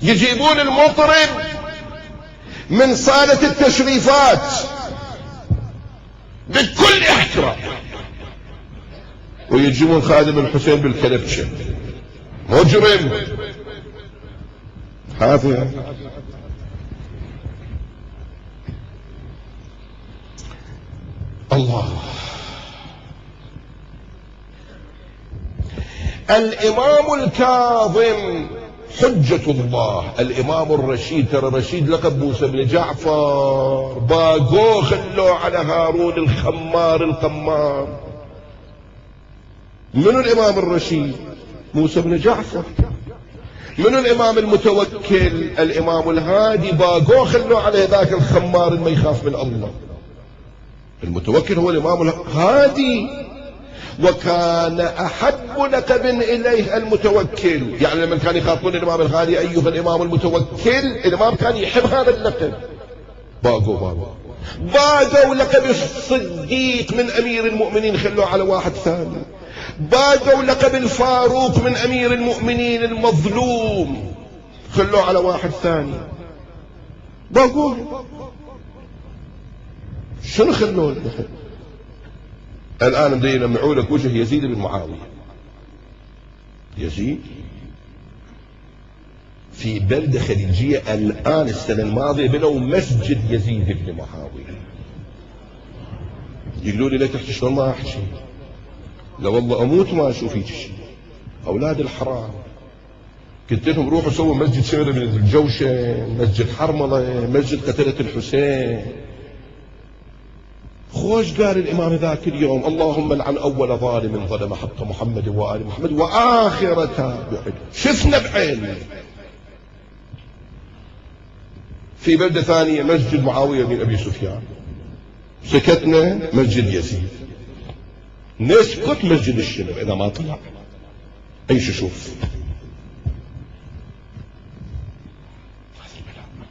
يجيبون المطرب من صالة التشريفات بكل احترام، ويجيبون خادم الحسين بالكلبشة، مجرم هذا. الله. الإمام الكاظم حجة الله، الإمام الرشيد، ترى رشيد لقب موسى بن جعفر، باقوه خلوه على هارون الخمار القمار. منو الإمام الرشيد؟ موسى بن جعفر. منو الإمام المتوكل؟ الإمام الهادي، باقوه خلوه على ذاك الخمار اللي ما يخاف من الله. المتوكل هو الإمام الهادي. وكان أحب لقب إليه المتوكل، يعني لما كان يخاطبون الإمام الهادي أيها الإمام المتوكل، الإمام كان يحب هذا اللقب. باقوا لقب الصديق من أمير المؤمنين خلوه على واحد ثاني. باقوا لقب الفاروق من أمير المؤمنين المظلوم خلوه على واحد ثاني. باقوا شنو خلوه؟ الآن بدي يلمعوا لك وجه يزيد بن معاوية. يزيد في بلدة خليجية الآن السنة الماضية بنوا مسجد يزيد بن معاوية. يقولوا لي ليه تحكي؟ شلون ما أحكي؟ لا والله أموت ما أشوف هيك شيء. أولاد الحرام قلت لهم روحوا سووا مسجد شمر بن الجوشن، مسجد حرملة، مسجد قتلة الحسين. خوش قال الإمام ذاك اليوم اللهم لعن أول ظالم ظلم حق محمد وآل محمد وآخر تابع. شفنا بعيننا. في بلدة ثانية مسجد معاوية بن أبي سفيان، سكتنا مسجد يزيد، نسكت مسجد الشنب إذا ما طلع. أي شوف